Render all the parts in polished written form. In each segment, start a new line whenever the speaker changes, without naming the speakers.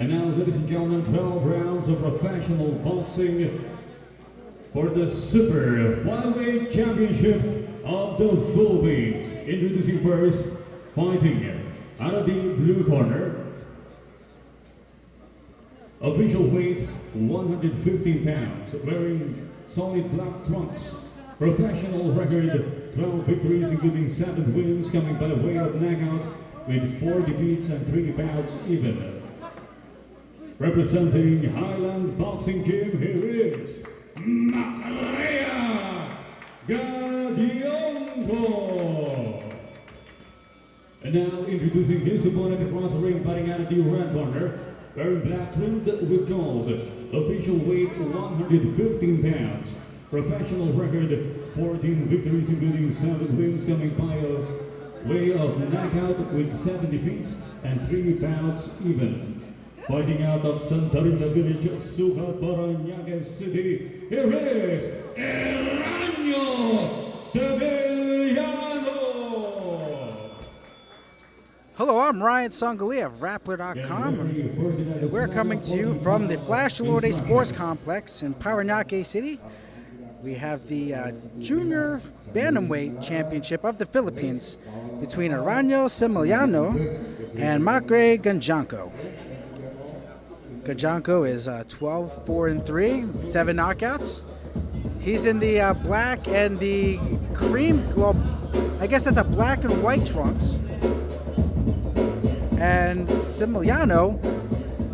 And now, ladies and gentlemen, 12 rounds of professional boxing for the Super Flyweight Championship of the Philippines. Introducing first, fighting out of the blue corner, official weight 115 pounds, wearing solid black trunks, professional record 12 victories including 7 wins, coming by way of knockout with 4 defeats and 3 bouts even. Representing Highland Boxing Gym, here is Macrea Gandionco. And now introducing his opponent across the ring, fighting out of the red corner, wearing black trimmed with gold, official weight 115 pounds, professional record 14 victories including 7 wins, coming by a way of knockout with 7 defeats and 3 bouts even. Fighting out of Santa Rita Village, Sukat, Parañaque City, here is Eranio Semillano.
Hello, I'm Ryan Sangali of Rappler.com, and we're coming to you from the Flash Lorde Sports Complex in Parañaque City. We have the Junior Bantamweight Championship of the Philippines between Eranio Semillano and Macrea Gandionco. Gandionco is 12-4-3, 7 knockouts. He's in the black and the cream, well, I guess that's a black and white trunks. And Semillano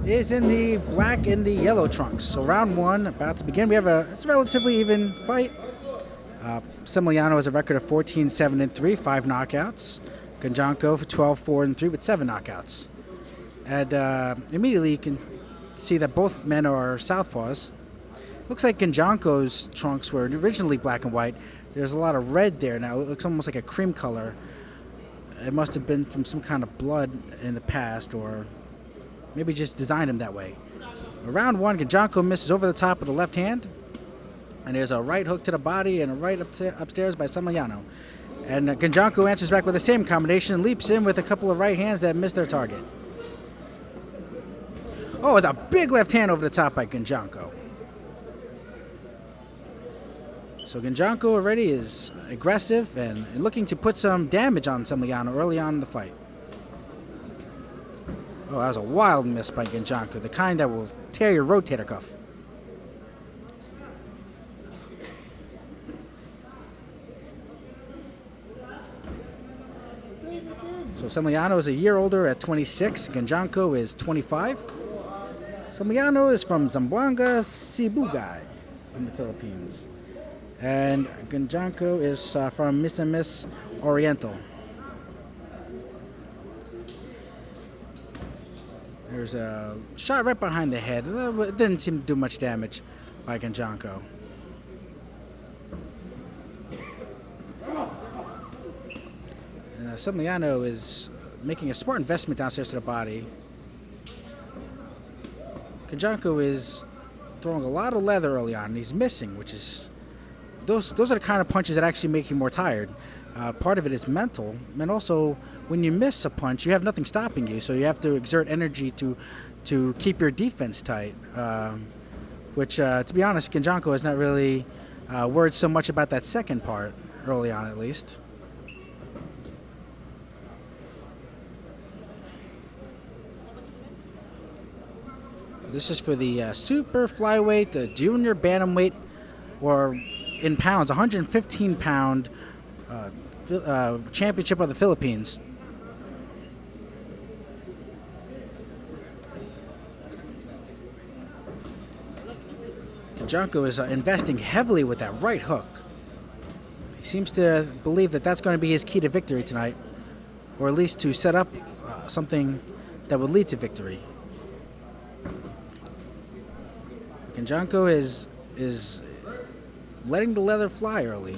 is in the black and the yellow trunks. So round 1 about to begin. It's a relatively even fight. Semillano has a record of 14-7-3, 5 knockouts. Gandionco for 12-4-3 with 7 knockouts. And immediately you can see that both men are southpaws. Looks like Gandionco's trunks were originally black and white. There's a lot of red there now. It looks almost like a cream color. It must have been from some kind of blood in the past, or maybe just designed him that way. Round 1, Gandionco misses over the top with the left hand, and there's a right hook to the body and a right upstairs by Semillano. And Gandionco answers back with the same combination and leaps in with a couple of right hands that miss their target. Oh, it's a big left hand over the top by Gandionco. So Gandionco already is aggressive and looking to put some damage on Semillano early on in the fight. Oh, that was a wild miss by Gandionco, the kind that will tear your rotator cuff. So Semillano is a year older at 26. Gandionco is 25. Semillano is from Zamboanga, Sibugay in the Philippines. And Gandionco is from Misamis Oriental. There's a shot right behind the head. It didn't seem to do much damage by Gandionco. Semillano is making a smart investment downstairs to the body. Gandionco is throwing a lot of leather early on, and he's missing, which is... Those are the kind of punches that actually make you more tired. Part of it is mental, and also when you miss a punch, you have nothing stopping you, so you have to exert energy to keep your defense tight. Which, to be honest, Gandionco has not really worried so much about that second part, early on at least. This is for the Super Flyweight, the Junior Bantamweight, or in pounds, 115-pound championship of the Philippines. Gandionco is investing heavily with that right hook. He seems to believe that that's going to be his key to victory tonight, or at least to set up something that would lead to victory. Gandionco is letting the leather fly early.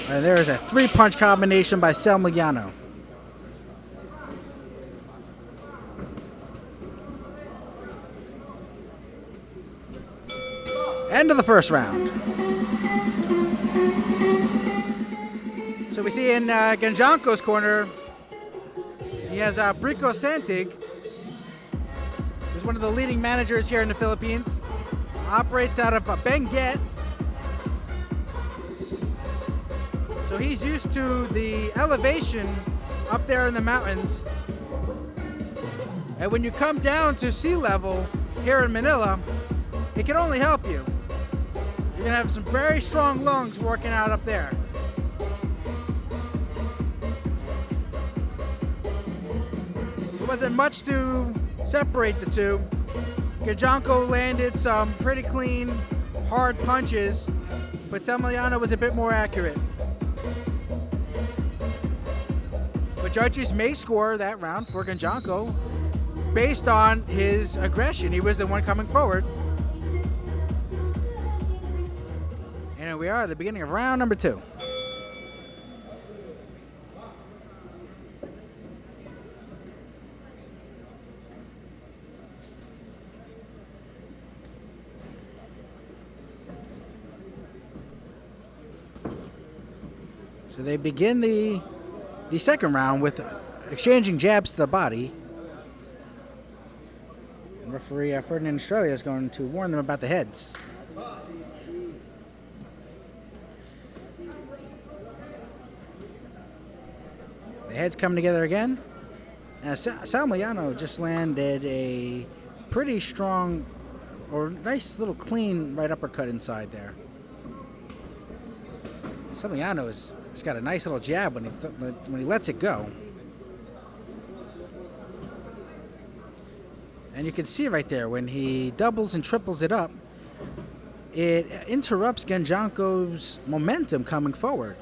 And there's a 3-punch combination by Semillano. End of the first round. So we see in Gandionco's corner, He has Brico Santig, who's one of the leading managers here in the Philippines. Operates out of Benguet. So he's used to the elevation up there in the mountains. And when you come down to sea level here in Manila, it can only help you. You're gonna have some very strong lungs working out up there. There wasn't much to separate the two. Gandionco landed some pretty clean, hard punches, but Semillano was a bit more accurate. But judges may score that round for Gandionco based on his aggression. He was the one coming forward. And here we are at the beginning of round number 2. So they begin the second round with exchanging jabs to the body. And referee Ferdinand Estrella is going to warn them about the heads. The heads come together again. Semillano just landed a pretty strong or nice little clean right uppercut inside there. Semillano he's got a nice little jab when he lets it go. And you can see right there when he doubles and triples it up, it interrupts Gandionco's momentum coming forward.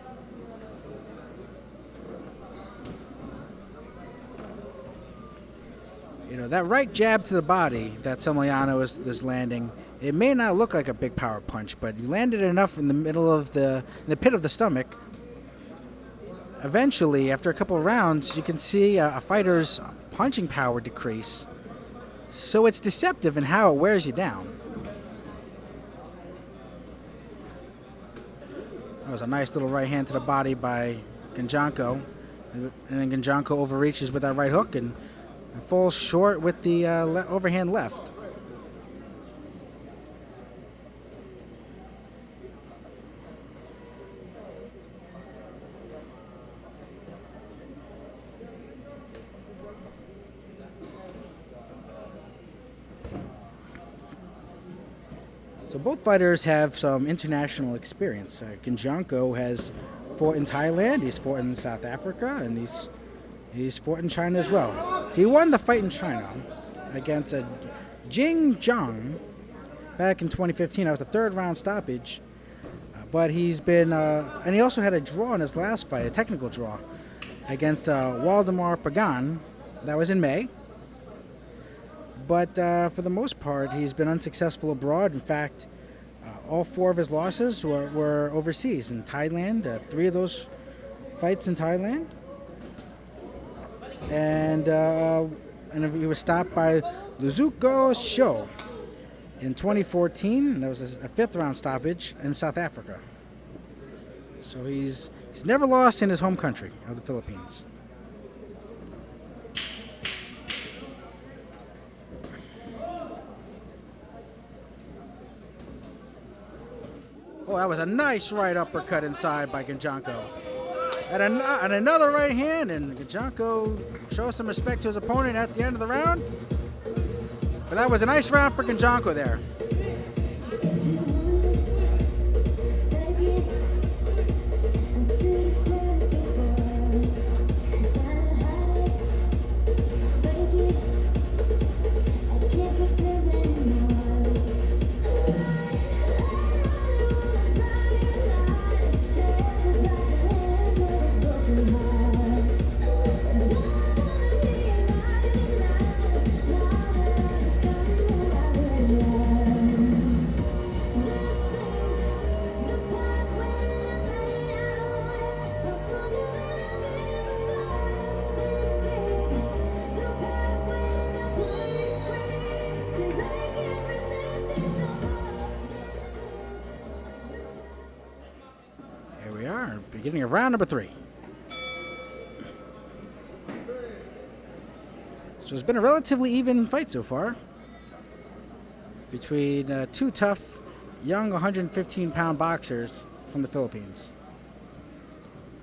You know, that right jab to the body that Semillano is landing, it may not look like a big power punch, but you landed enough in the middle of in the pit of the stomach. Eventually, after a couple of rounds, you can see a fighter's punching power decrease. So it's deceptive in how it wears you down. That was a nice little right hand to the body by Gandionco. And then Gandionco overreaches with that right hook and falls short with the overhand left. So both fighters have some international experience. Gandionco has fought in Thailand, he's fought in South Africa, and he's fought in China as well. He won the fight in China against Jing Zhang back in 2015. That was the third round stoppage. But he's been, and he also had a draw in his last fight, a technical draw, against Waldemar Pagan. That was in May. But for the most part, he's been unsuccessful abroad. In fact, all 4 of his losses were overseas in Thailand. 3 of those fights in Thailand. And he was stopped by Luzuko Sho in 2014. That was a 5th round stoppage in South Africa. So he's never lost in his home country of the Philippines. Oh, that was a nice right uppercut inside by Gandionco. And another right hand, and Gandionco shows some respect to his opponent at the end of the round. But that was a nice round for Gandionco there. Beginning of round number 3. So it's been a relatively even fight so far between two tough, young 115-pound boxers from the Philippines.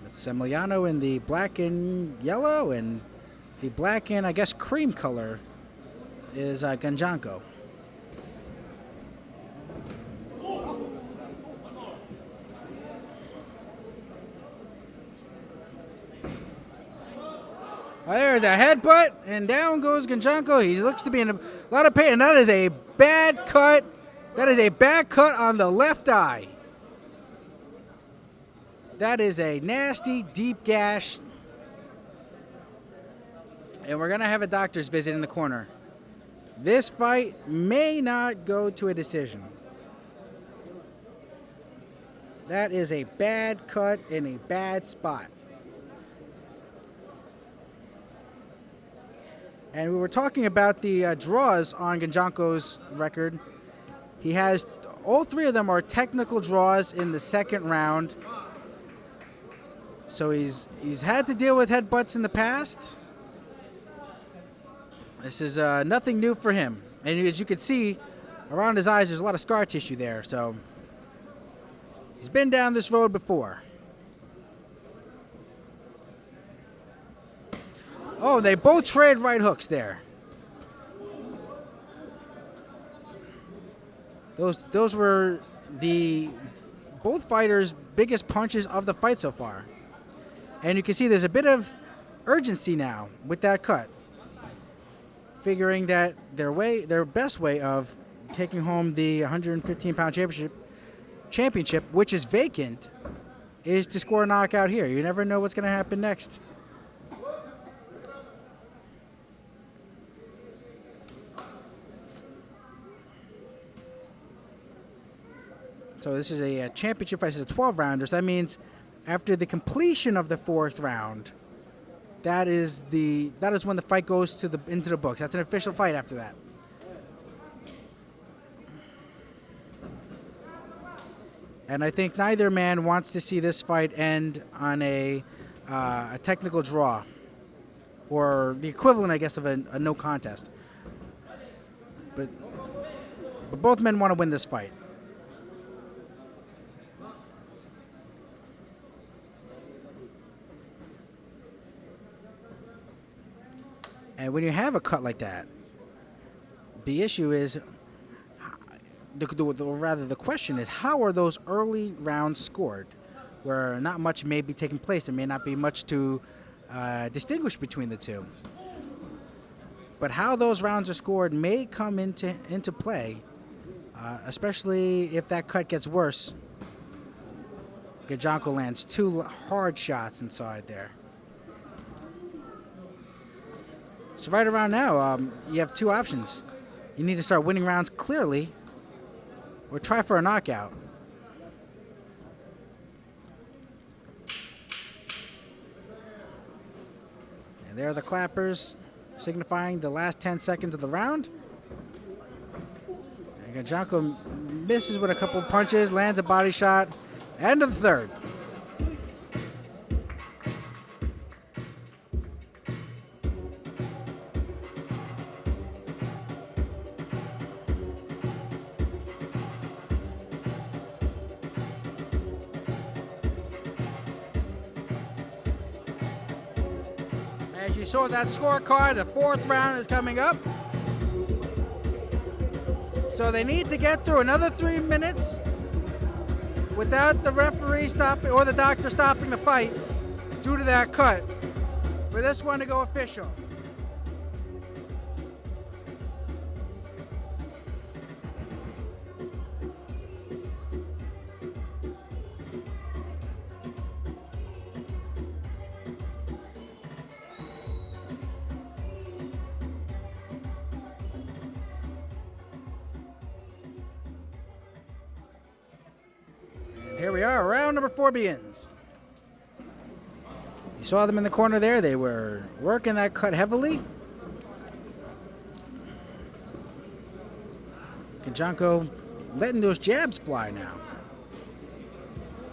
It's Semillano in the black and yellow, and the black and, I guess, cream color is Gandionco. There's a headbutt, and down goes Gandionco. He looks to be in a lot of pain, and that is a bad cut. That is a bad cut on the left eye. That is a nasty, deep gash. And we're going to have a doctor's visit in the corner. This fight may not go to a decision. That is a bad cut in a bad spot. And we were talking about the draws on Gandionco's record. He has, all three of them are technical draws in the second round. So he's had to deal with headbutts in the past. This is nothing new for him. And as you can see, around his eyes, there's a lot of scar tissue there. So he's been down this road before. Oh, they both trade right hooks there. Those were both fighters' biggest punches of the fight so far. And you can see there's a bit of urgency now with that cut. Figuring that their best way of taking home the 115-pound championship, which is vacant, is to score a knockout here. You never know what's going to happen next. So this is a championship fight. This is a 12-rounder. So that means after the completion of the fourth round, that is when the fight goes into the books. That's an official fight after that. And I think neither man wants to see this fight end on a technical draw, or the equivalent, I guess, of a no contest. But both men want to win this fight. And when you have a cut like that, the issue is, the question is, how are those early rounds scored, where not much may be taking place? There may not be much to distinguish between the two. But how those rounds are scored may come into play, especially if that cut gets worse. Gandionco lands two hard shots inside there. So right around now, you have two options. You need to start winning rounds clearly, or try for a knockout. And there are the clappers, signifying the last 10 seconds of the round. And Gandionco misses with a couple punches, lands a body shot. End of the third. As you saw that scorecard, the fourth round is coming up. So they need to get through another 3 minutes without the referee stopping or the doctor stopping the fight due to that cut for this one to go official. Here we are, round number 4 begins. You saw them in the corner there. They were working that cut heavily. Gandionco letting those jabs fly now.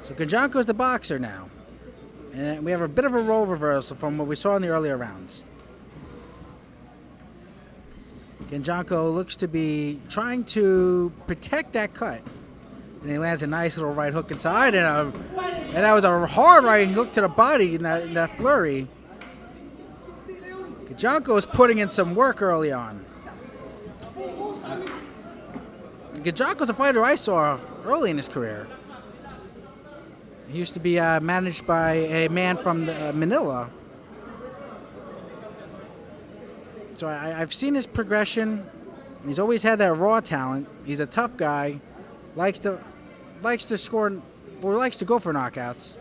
So Gandionco's the boxer now. And we have a bit of a role reversal from what we saw in the earlier rounds. Gandionco looks to be trying to protect that cut. And he lands a nice little right hook inside, and that was a hard right hook to the body in that flurry. Gandionco is putting in some work early on. Gandionco's a fighter I saw early in his career. He used to be managed by a man from Manila. So I've seen his progression. He's always had that raw talent. He's a tough guy. Likes to score, or likes to go for knockouts.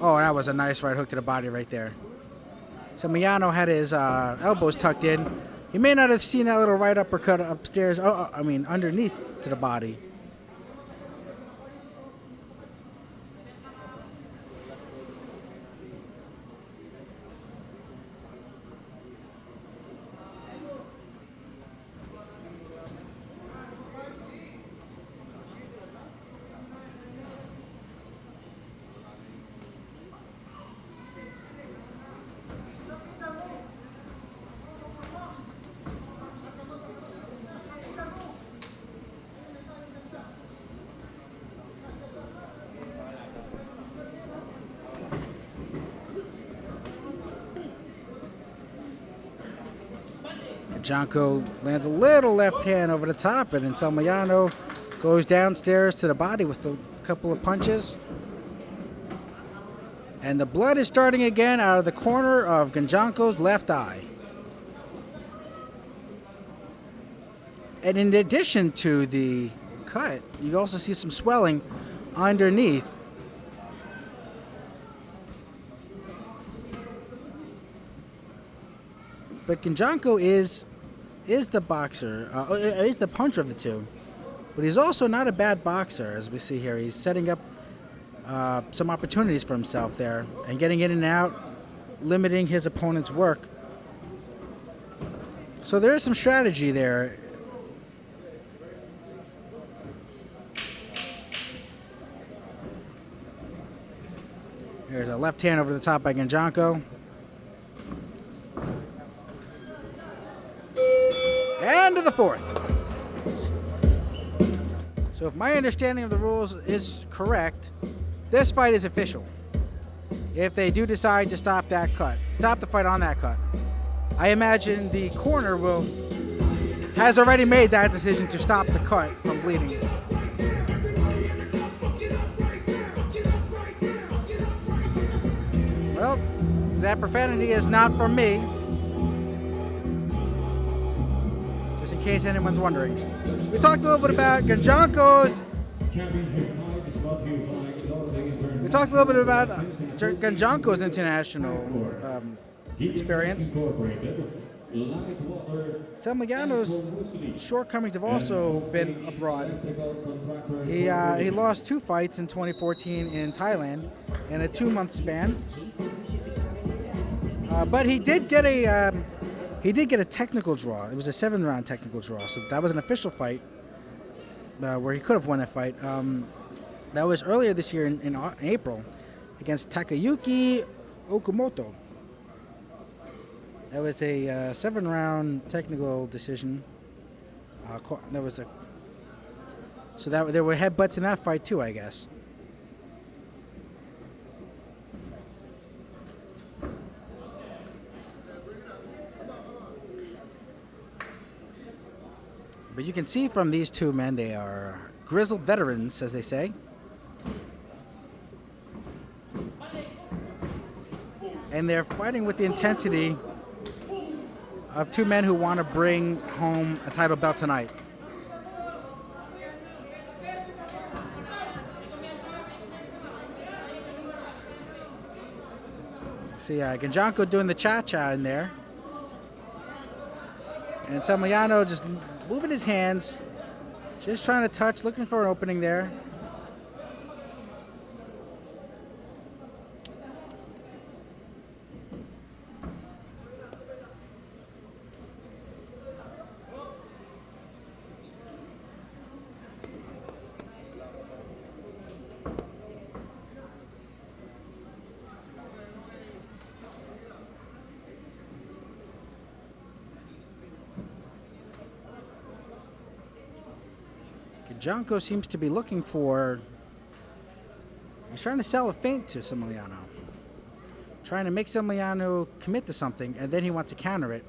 Oh, that was a nice right hook to the body right there. Semillano had his elbows tucked in. He may not have seen that little right uppercut upstairs. Underneath to the body. Gandionco lands a little left hand over the top, and then Semillano goes downstairs to the body with a couple of punches. And the blood is starting again out of the corner of Gandionco's left eye. And in addition to the cut, you also see some swelling underneath. But Gandionco is the boxer, is the puncher of the two. But he's also not a bad boxer, as we see here. He's setting up some opportunities for himself there and getting in and out, limiting his opponent's work. So there is some strategy there. There's a left hand over the top by Gandionco. And to the fourth. So if my understanding of the rules is correct, this fight is official. If they do decide to stop that cut, stop the fight on that cut, I imagine the corner has already made that decision to stop the cut from bleeding. Well, that profanity is not from me. Just in case anyone's wondering. We talked a little bit about Gandionco's. We talked a little bit about Gandionco's international experience. Semillano's shortcomings have also been abroad. He lost 2 fights in 2014 in Thailand in a 2-month span. But he did get a technical draw. It was a 7-round technical draw, so that was an official fight where he could have won that fight. That was earlier this year in April against Takayuki Okamoto. That was a 7-round technical decision. There were headbutts in that fight too, I guess. But you can see from these two men, they are grizzled veterans, as they say. And they're fighting with the intensity of 2 men who want to bring home a title belt tonight. See, Gandionco doing the cha-cha in there. And Semillano just moving his hands, just trying to touch, looking for an opening there. Gandionco seems to be looking for... He's trying to sell a feint to Semillano. Trying to make Semillano commit to something, and then he wants to counter it.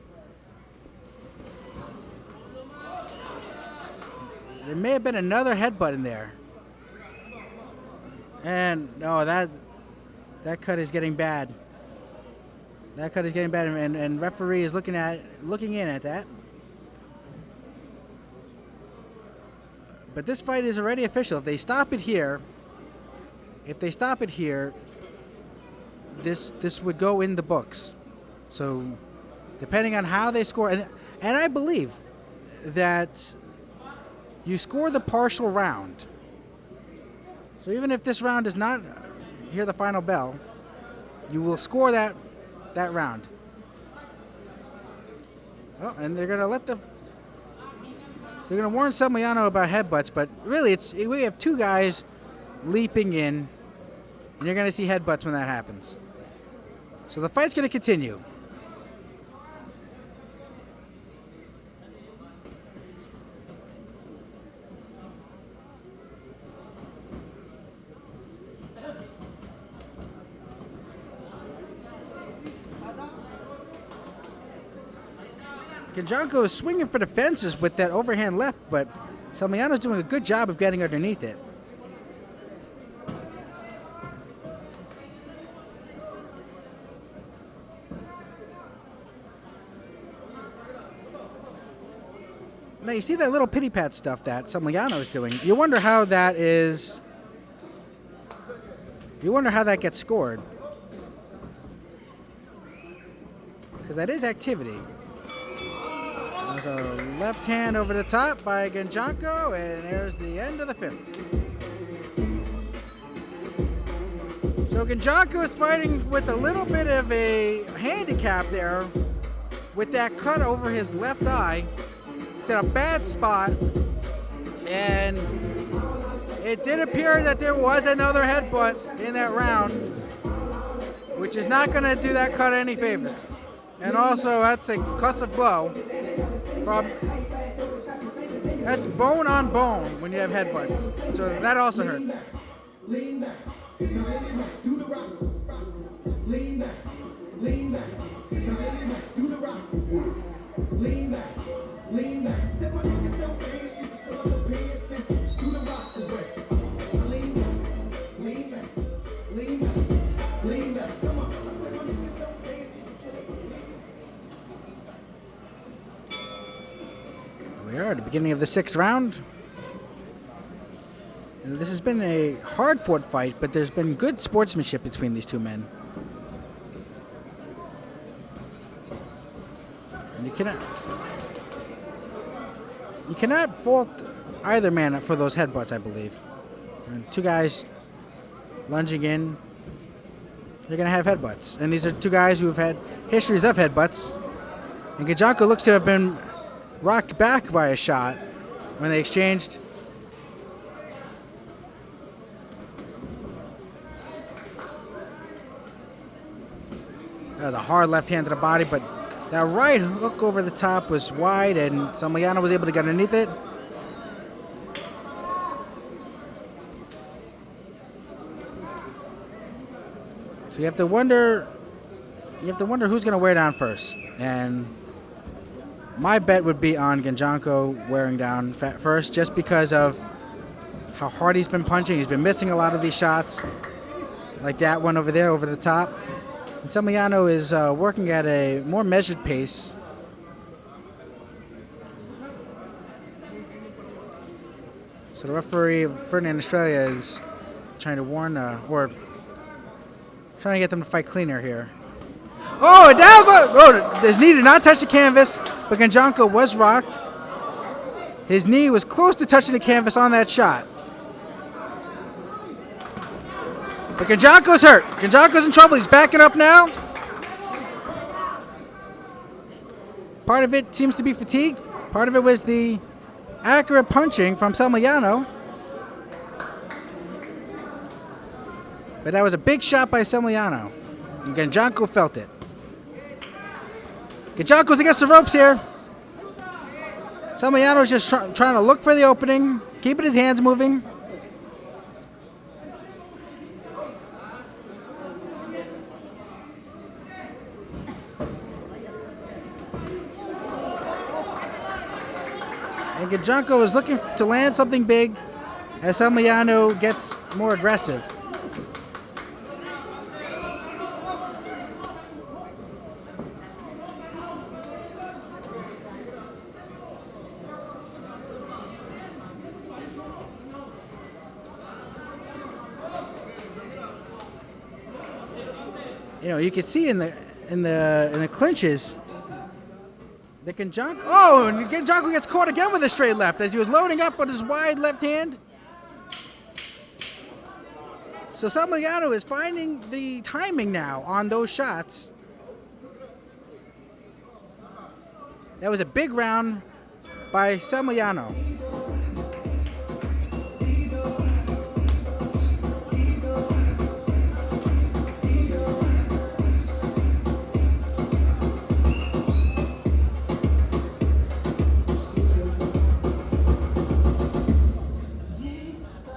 There may have been another headbutt in there. And, no, that cut is getting bad. That cut is getting bad, and referee is looking in at that. But this fight is already official. If they stop it here, this would go in the books. So, depending on how they score, and I believe that you score the partial round. So even if this round does not hear the final bell, you will score that round. Oh, and they're gonna they're gonna warn Semillano about headbutts, but really we have two guys leaping in, and you're gonna see headbutts when that happens. So the fight's gonna continue. Gandionco is swinging for the fences with that overhand left, but Semillano's doing a good job of getting underneath it. Now you see that little pity pat stuff that Semillano is doing. You wonder how that is. You wonder how that gets scored, because that is activity. There's a left hand over the top by Gandionco, and there's the end of the fifth. So Gandionco is fighting with a little bit of a handicap there with that cut over his left eye. It's in a bad spot, and it did appear that there was another headbutt in that round, which is not going to do that cut any favors. And also, that's a concussive blow. That's bone on bone when you have headbutts, so that also hurts.
Lean back, lean back, do the rock, lean back, lean back, do the rock, lean back, lean back. Set my niggas down, dance, fill up the pants and do the rock away. Lean back, lean back, lean back, lean back. Come on, set my niggas down, dance.
We are at the beginning of the sixth round. And this has been a hard-fought fight, but there's been good sportsmanship between these two men. And you cannot fault either man for those headbutts, I believe. And two guys lunging in, they're going to have headbutts. And these are two guys who have had histories of headbutts. And Gandionco looks to have been rocked back by a shot when they exchanged. That was a hard left hand to the body, but that right hook over the top was wide, and Semillano was able to get underneath it. So you have to wonder who's going to wear down first. And my bet would be on Gandionco wearing down first, just because of how hard he's been punching. He's been missing a lot of these shots, like that one over there over the top. And Semillano is working at a more measured pace. So the referee, Ferdinand Australia, is trying to warn, or trying to get them to fight cleaner here. Oh, down goes! Oh, his knee did not touch the canvas, but Gandionco was rocked. His knee was close to touching the canvas on that shot. But Gandionco's hurt. Gandionco's in trouble. He's backing up now. Part of it seems to be fatigue. Part of it was the accurate punching from Semillano. But that was a big shot by Semillano. And Gandionco felt it. Gandionco's against the ropes here. Semillano's just trying to look for the opening. keeping his hands moving. And Gandionco is looking to land something big as Semillano gets more aggressive. You know, you can see in the clinches, the Gandionco. Oh, and Gandionco gets caught again with a straight left as he was loading up with his wide left hand. So Semillano is finding the timing now on those shots. That was a big round by Semillano.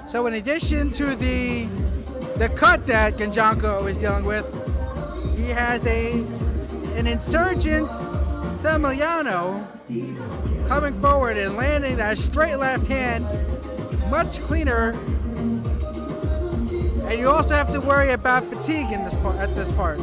So in addition to the cut that Gandionco is dealing with, he has an insurgent Semillano coming forward and landing that straight left hand much cleaner. And you also have to worry about fatigue in this part, at this part.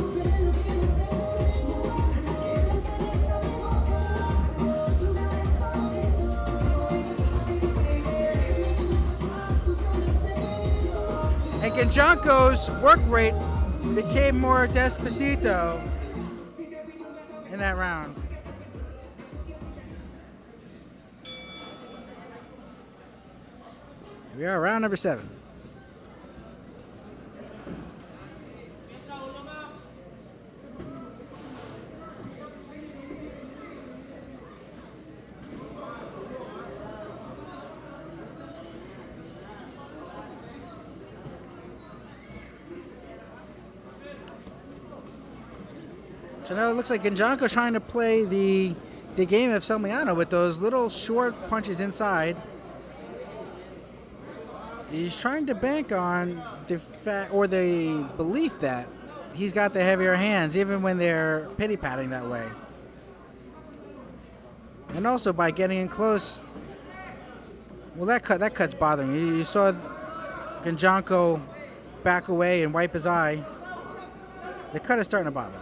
And Gandionco's work rate became more despacito in that round. We are round number 7. So now it looks like Gandionco trying to play the game of Semillano with those little short punches inside. He's trying to bank on the fact or the belief that he's got the heavier hands, even when they're pity patting that way. And also by getting in close. Well, that cut's bothering you. You saw Gandionco back away and wipe his eye. The cut is starting to bother him.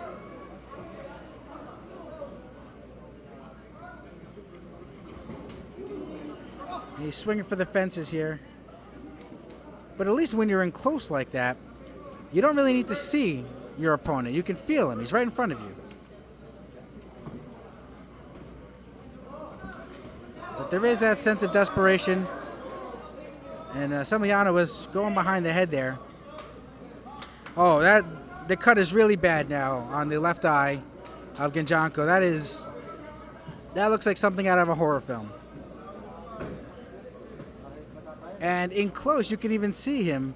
He's swinging for the fences here. But at least when you're in close like that, you don't really need to see your opponent. You can feel him. He's right in front of you. But there is that sense of desperation. And Semillano was going behind the head there. Oh, the cut is really bad now on the left eye of Gandionco. That looks like something out of a horror film. And in close, you can even see him.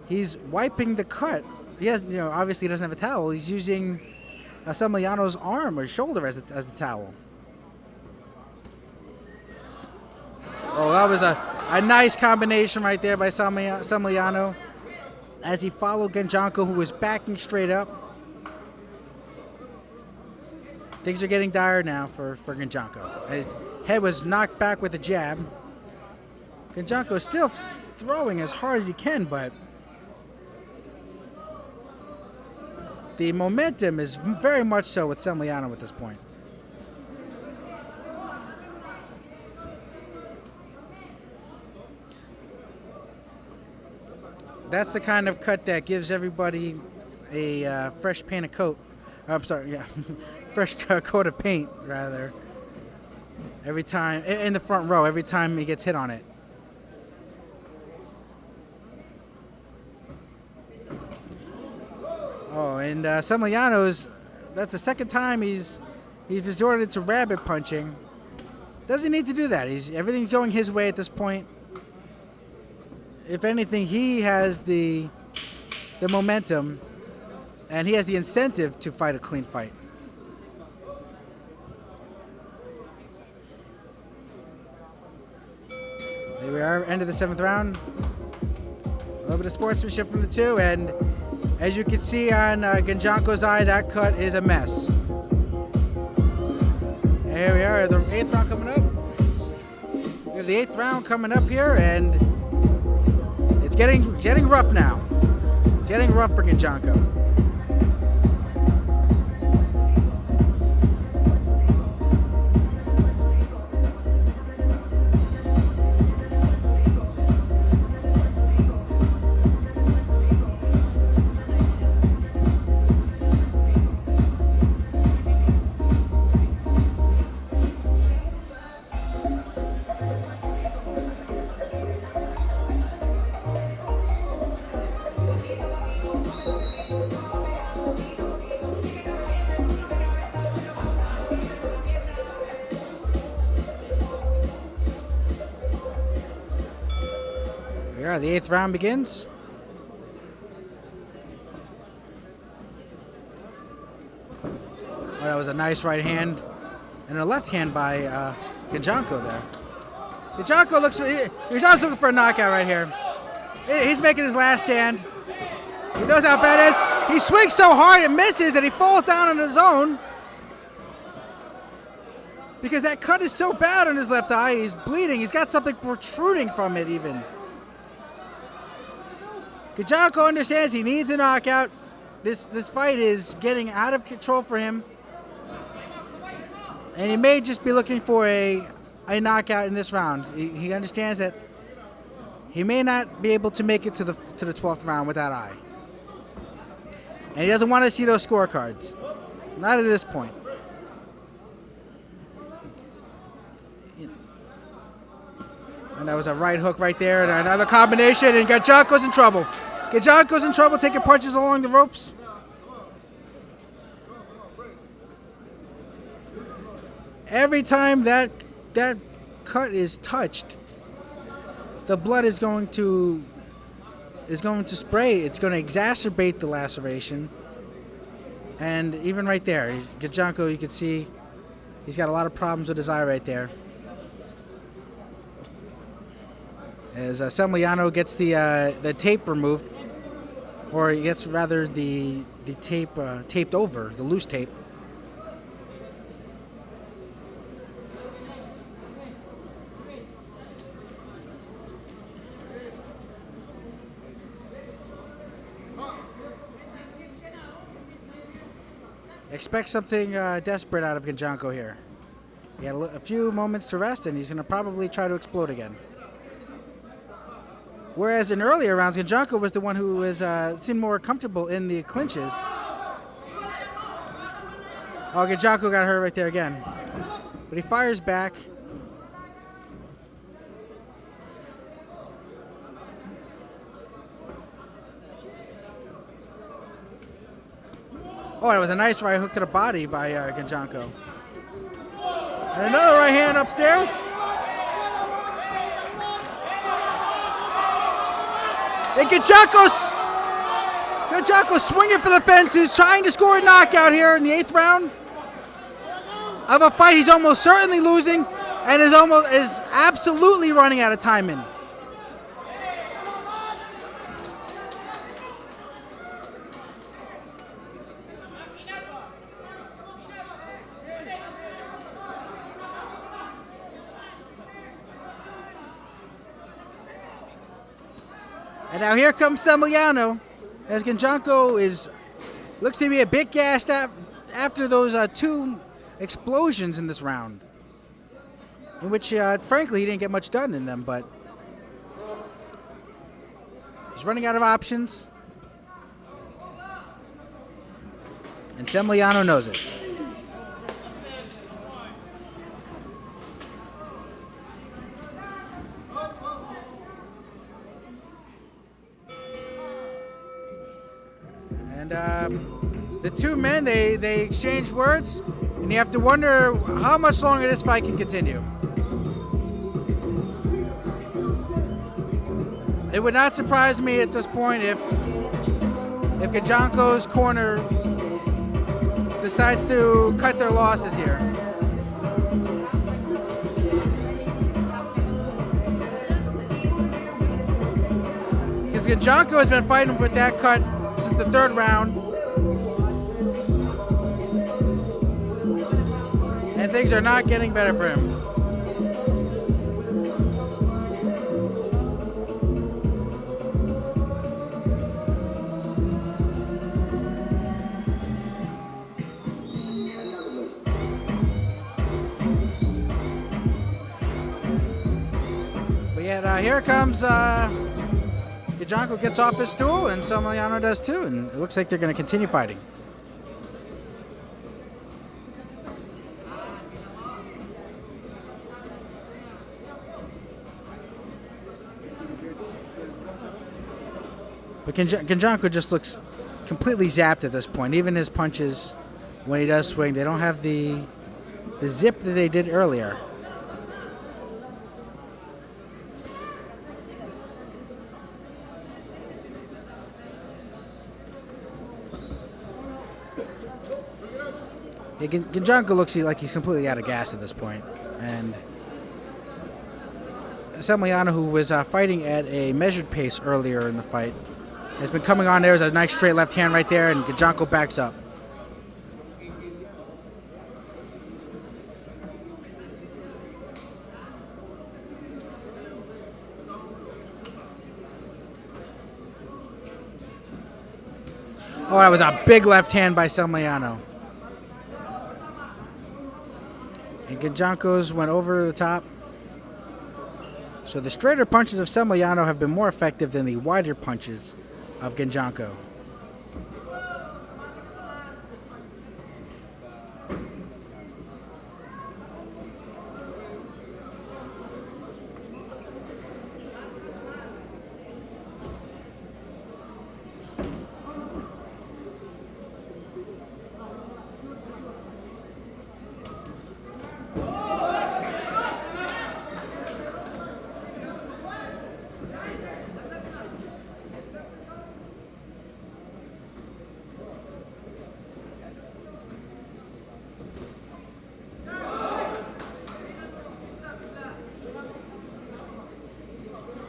He's wiping the cut. He has, obviously he doesn't have a towel. He's using Semillano's arm or shoulder as the towel. Oh, that was a nice combination right there by Semillano as he followed Gandionco, who was backing straight up. Things are getting dire now for Gandionco. His head was knocked back with a jab. Gandionco is still throwing as hard as he can, but the momentum is very much so with Semillano at this point. That's the kind of cut that gives everybody a fresh paint of coat. I'm sorry, yeah, fresh coat of paint, rather. Every time, in the front row, every time he gets hit on it. Oh, and Semillano's, that's the second time he's resorted to rabbit punching. Doesn't need to do that. Everything's going his way at this point. If anything, he has the momentum, and he has the incentive to fight a clean fight. Here we are, end of the 7th round. A little bit of sportsmanship from the two, and as you can see on Gandionco's eye, that cut is a mess. Here we are, the 8th round coming up. We have the 8th round coming up here, and it's getting rough now. It's getting rough for Gandionco. The 8th round begins. Oh, that was a nice right hand and a left hand by Gandionco there. Gandionco he's always looking for a knockout right here. He's making his last stand. He knows how bad it is. He swings so hard and misses that he falls down on his own. Because that cut is so bad on his left eye, he's bleeding. He's got something protruding from it even. Gandionco understands he needs a knockout. This fight is getting out of control for him. And he may just be looking for a knockout in this round. He understands that he may not be able to make it to the 12th round with that eye. And he doesn't want to see those scorecards. Not at this point. And that was a right hook right there, and another combination, and Gandionco's in trouble. Gandionco's in trouble, taking punches along the ropes. Every time that cut is touched, the blood is going to spray. It's going to exacerbate the laceration. And even right there, Gandionco, you can see he's got a lot of problems with his eye right there. As Semillano gets the tape removed, or he gets rather the tape taped over, the loose tape. Expect something desperate out of Gandionco here. He had a few moments to rest, and he's going to probably try to explode again. Whereas in earlier rounds, Gandionco was the one who seemed more comfortable in the clinches. Oh, Gandionco got hurt right there again. But he fires back. Oh, that was a nice right hook to the body by Gandionco. And another right hand upstairs. And Gandionco swinging for the fences, trying to score a knockout here in the 8th round of a fight he's almost certainly losing, and is absolutely running out of time in. And now here comes Semillano, as Gandionco looks to be a bit gassed after those 2 explosions in this round, in which, frankly, he didn't get much done in them, but he's running out of options, and Semillano knows it. And the two men, they exchange words, and you have to wonder how much longer this fight can continue. It would not surprise me at this point if Gandionco's corner decides to cut their losses here. Gandionco has been fighting with that cut since the third round. And things are not getting better for him. But yet, here comes Gandionco gets off his stool, and Semillano does too, and it looks like they're going to continue fighting. But Gandionco just looks completely zapped at this point. Even his punches, when he does swing, they don't have the zip that they did earlier. Yeah, Gandionco looks like he's completely out of gas at this point. And Semillano, who was fighting at a measured pace earlier in the fight, has been coming on. There's a nice straight left hand right there, and Gandionco backs up. Oh, that was a big left hand by Semillano. And Gandionco's went over the top. So the straighter punches of Semillano have been more effective than the wider punches of Gandionco.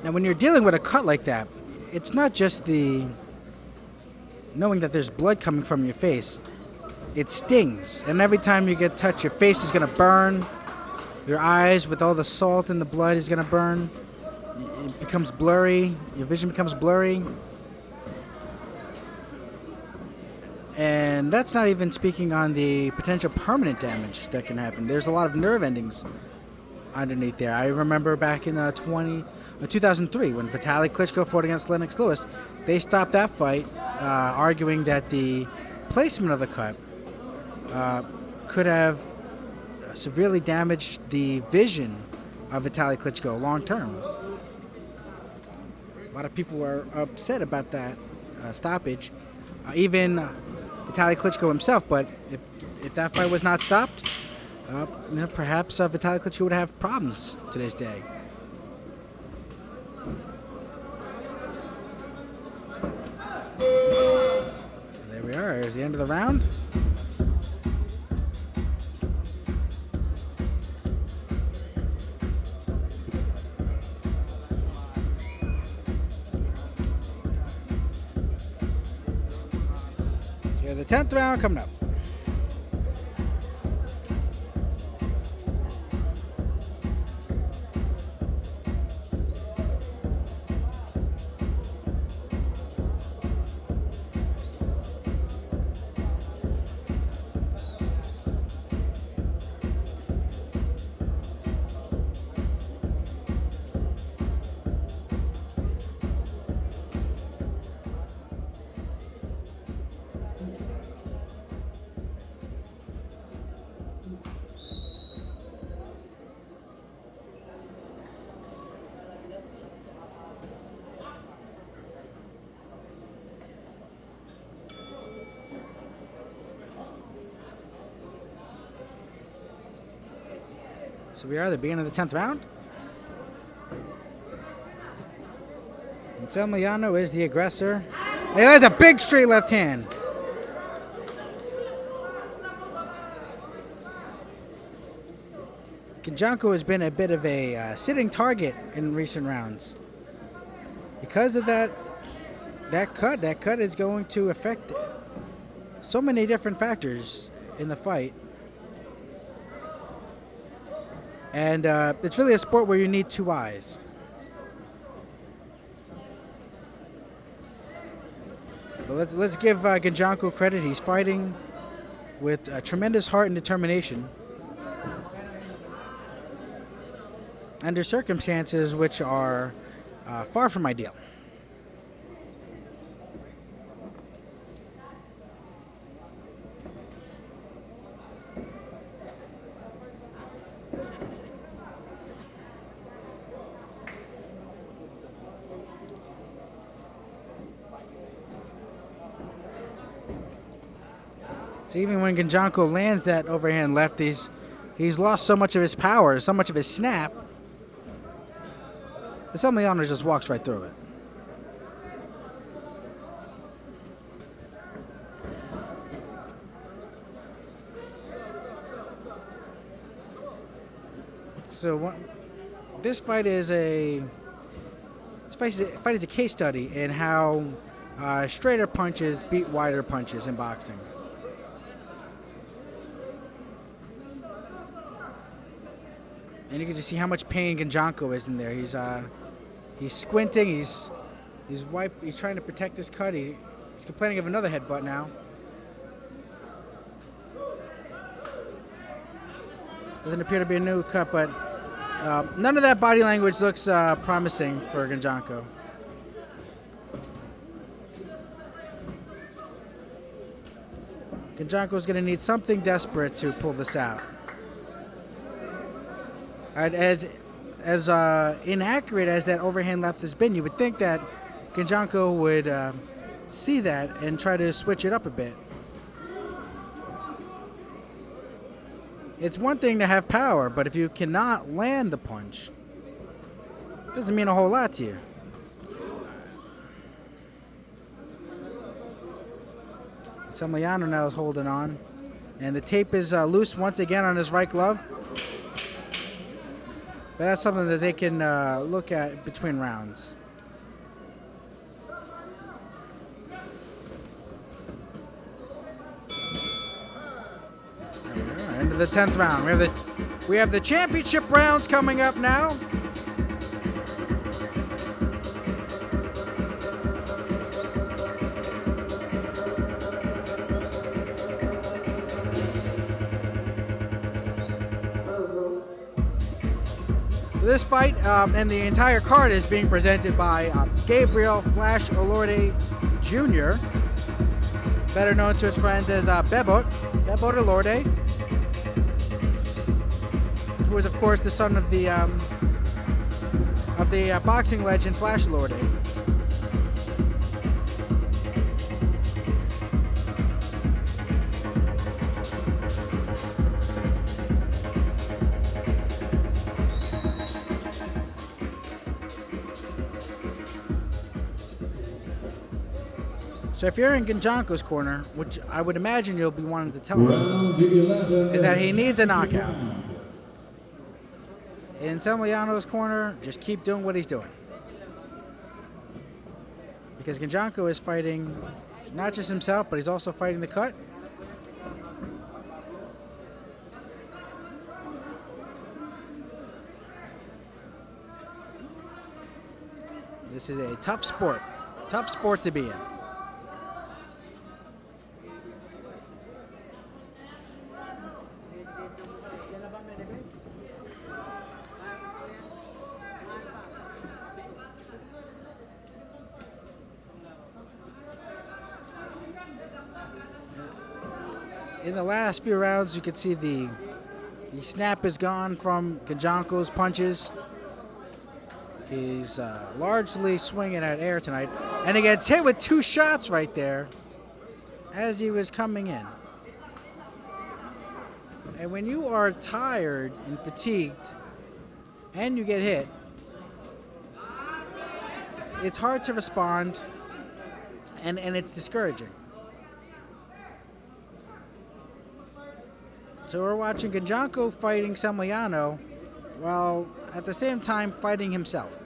Now, when you're dealing with a cut like that, it's not just the knowing that there's blood coming from your face. It stings, and every time you get touched, your face is going to burn. Your eyes, with all the salt and the blood, is going to burn. It becomes blurry. Your vision becomes blurry. And that's not even speaking on the potential permanent damage that can happen. There's a lot of nerve endings underneath there. I remember back in 2003 when Vitaly Klitschko fought against Lennox Lewis. They stopped that fight, arguing that the placement of the cut could have severely damaged the vision of Vitaly Klitschko long term. A lot of people were upset about that stoppage, even Vitaly Klitschko himself. But if that fight was not stopped, perhaps Vitaly Klitschko would have problems to this day. There we are. Here's the end of the round. Here's the 10th round coming up. So we are at the beginning of the 10th round. And Semillano is the aggressor. And he has a big straight left hand. Gandionco has been a bit of a sitting target in recent rounds. Because of that that cut is going to affect so many different factors in the fight. And it's really a sport where you need two eyes. But let's give Gandionco credit. He's fighting with tremendous heart and determination under circumstances which are far from ideal. So even when Gandionco lands that overhand left, he's lost so much of his power, so much of his snap, the Semillano just walks right through it. So this fight is a case study in how straighter punches beat wider punches in boxing. And you can just see how much pain Gandionco is in there. He's squinting. He's trying to protect his cut. He's complaining of another headbutt now. Doesn't appear to be a new cut, but none of that body language looks promising for Gandionco. Gandionco's going to need something desperate to pull this out. As inaccurate as that overhand left has been, you would think that Gandionco would see that and try to switch it up a bit. It's one thing to have power, but if you cannot land the punch, it doesn't mean a whole lot to you. Semillano now is holding on, and the tape is loose once again on his right glove. But that's something that they can look at between rounds. Into the 10th round. We have the championship rounds coming up now. This fight and the entire card is being presented by Gabriel Flash Olorde Jr., better known to his friends as Bebot Olorde, who is of course the son of the boxing legend Flash Olorde. So if you're in Gandionco's corner, which I would imagine you'll be wanting to tell him, is that he needs a knockout. In Semillano's corner, just keep doing what he's doing. Because Gandionco is fighting not just himself, but he's also fighting the cut. This is a tough sport to be in. In the last few rounds, you could see the snap is gone from Gandionco's punches. He's largely swinging at air tonight. And he gets hit with two shots right there as he was coming in. And when you are tired and fatigued and you get hit, it's hard to respond and it's discouraging. So we're watching Gandionco fighting Semillano while at the same time fighting himself.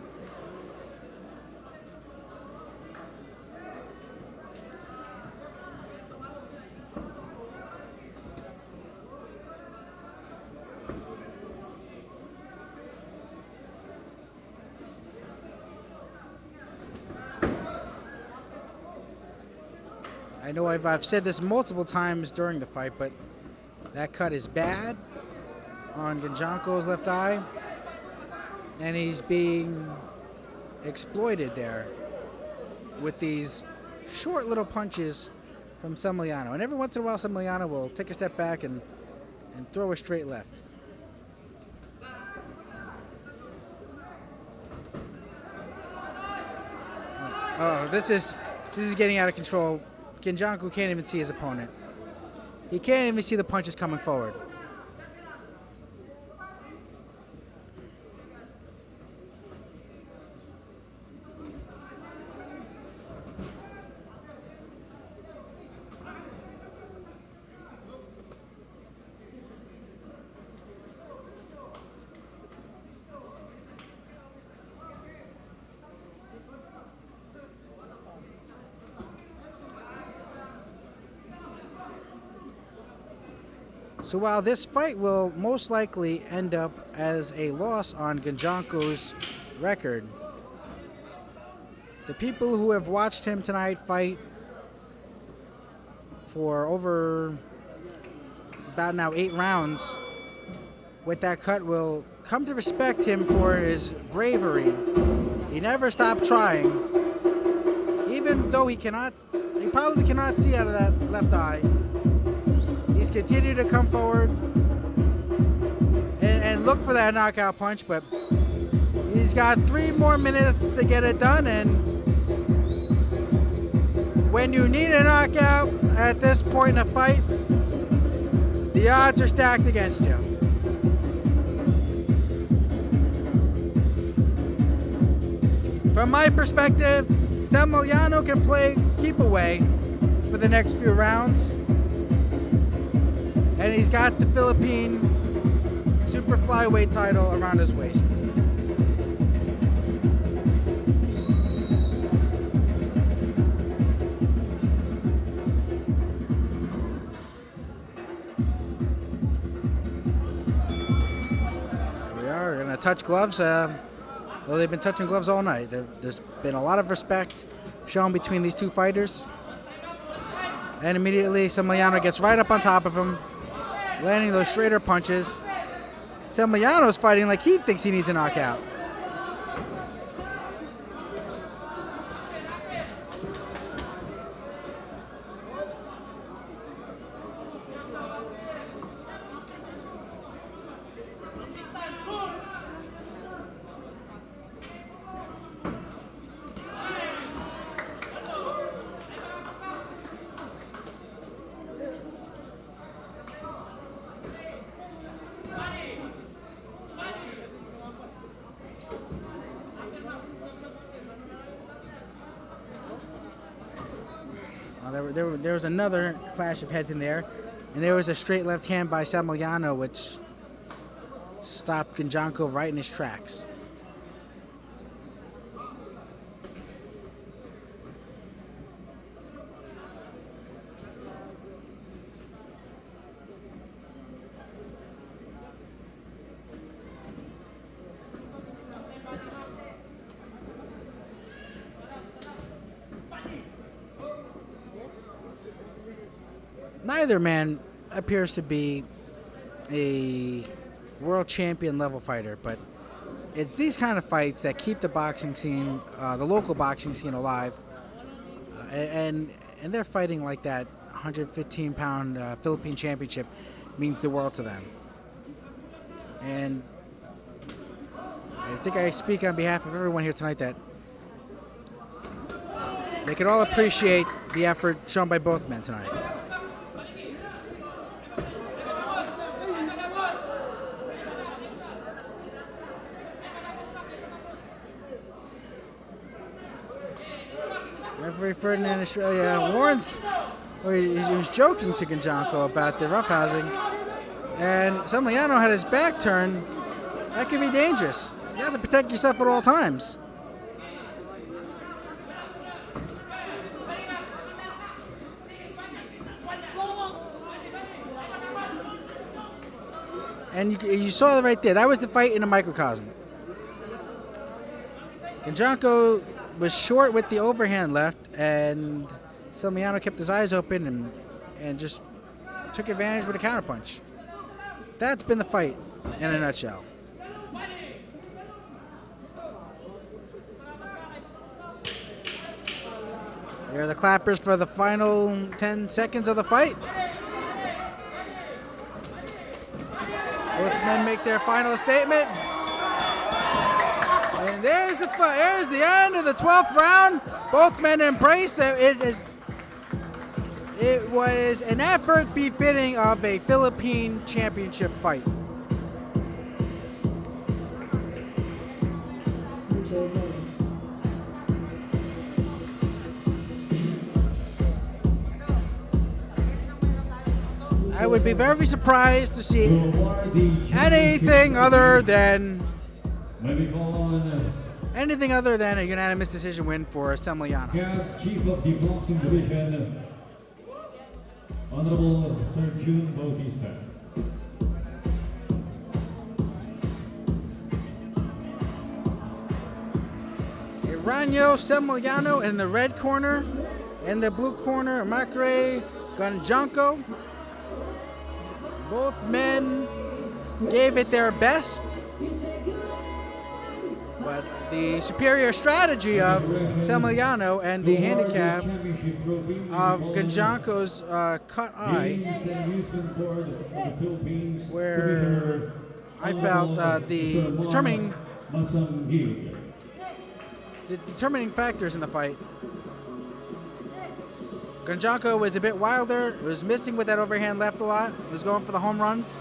I know I've said this multiple times during the fight, but that cut is bad on Gandionco's left eye, and he's being exploited there with these short little punches from Semillano. And every once in a while, Semillano will take a step back and throw a straight left. Oh, this is getting out of control. Gandionco can't even see his opponent. He can't even see the punches coming forward. So while this fight will most likely end up as a loss on Gandionco's record, the people who have watched him tonight fight for over about now 8 rounds with that cut will come to respect him for his bravery. He never stopped trying, even though he probably cannot see out of that left eye. He's continued to come forward and look for that knockout punch, but he's got 3 more minutes to get it done, and when you need a knockout at this point in a fight, the odds are stacked against you. From my perspective, Semillano can play keep away for the next few rounds. And he's got the Philippine super flyweight title around his waist. Here we are, we're gonna touch gloves. Well, they've been touching gloves all night. There's been a lot of respect shown between these two fighters. And immediately Semillano gets right up on top of him, landing those straighter punches. Semillano's fighting like he thinks he needs a knockout. There was another clash of heads in there, and there was a straight left hand by Semillano, which stopped Gandionco right in his tracks. Neither man appears to be a world champion level fighter, but it's these kind of fights that keep the boxing scene, the local boxing scene alive, and they're fighting like that 115-pound Philippine championship means the world to them. And I think I speak on behalf of everyone here tonight that they can all appreciate the effort shown by both men tonight. Referee Ferdinand Estrella warns, or he was joking to Gandionco about the roughhousing, and Semillano had his back turned. That can be dangerous. You have to protect yourself at all times. And you saw it right there. That was the fight in a microcosm. Gandionco was short with the overhand left, and Semillano kept his eyes open and just took advantage with a counterpunch. That's been the fight in a nutshell. Here are the clappers for the final 10 seconds of the fight. Both men make their final statement. And there's the fight. There's the end of the 12th round. Both men embrace it. It was an effort befitting of a Philippine championship fight. I would be very surprised to see anything other than a unanimous decision win for Semillano.
Chief of the Boxing Division, Honorable Sir June Bautista.
Eranio, Semillano in the red corner. In the blue corner, Macrea, Gandionco. Both men gave it their best, but the superior strategy of Semillano and the handicap of Gandionco's cut eye, where I felt the determining factors in the fight. Gandionco was a bit wilder, was missing with that overhand left a lot, was going for the home runs,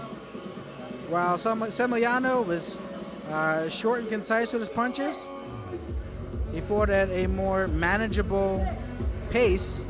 while Semillano was short and concise with his punches. He fought at a more manageable pace.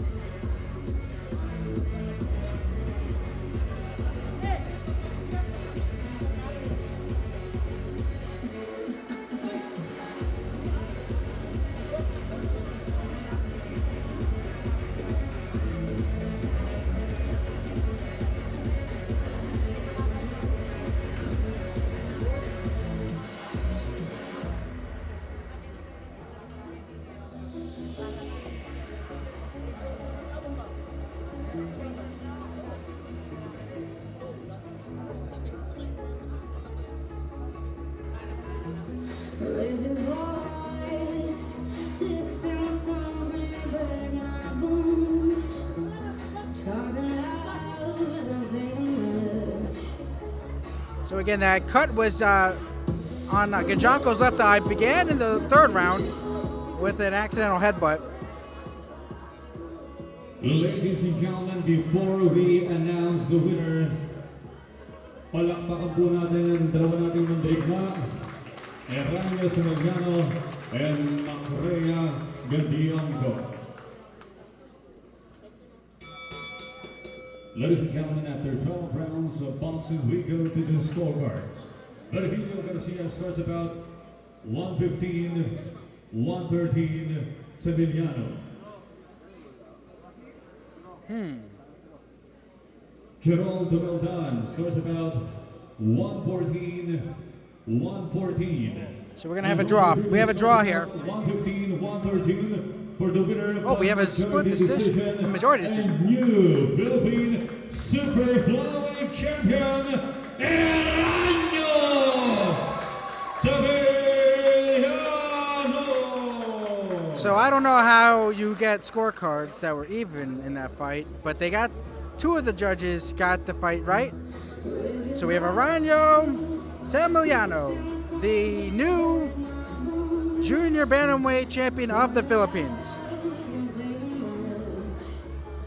Raise your voice, sticks and stones may break my bones. Talking loud, nothing much.
So again, that cut was on Gandionco's left eye, began in the third round with an accidental headbutt.
Ladies and gentlemen, before we announce the winner, palakpakan po natin ang dalawa nating mandirigma, Eranio, Semillano, and Macrea, Gandionco. Ladies and gentlemen, after 12 rounds of boxing, we go to the scorecards. Eranio Garcia scores about 115, 113, Semillano. Gerald Dumeldan scores about 114, 114.
So we're going to have a draw. We have a draw here.
115, 113 for the winner.
Oh, we have a split decision, a majority decision.
And new Philippine Super Flyweight Champion, Eranio Semillano.
So I don't know how you get scorecards that were even in that fight, but they got, two of the judges got the fight right. So we have Eranio Semillano, the new junior bantamweight champion of the Philippines.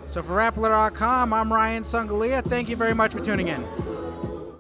So for Rappler.com, I'm Ryan Sangalia. Thank you very much for tuning in.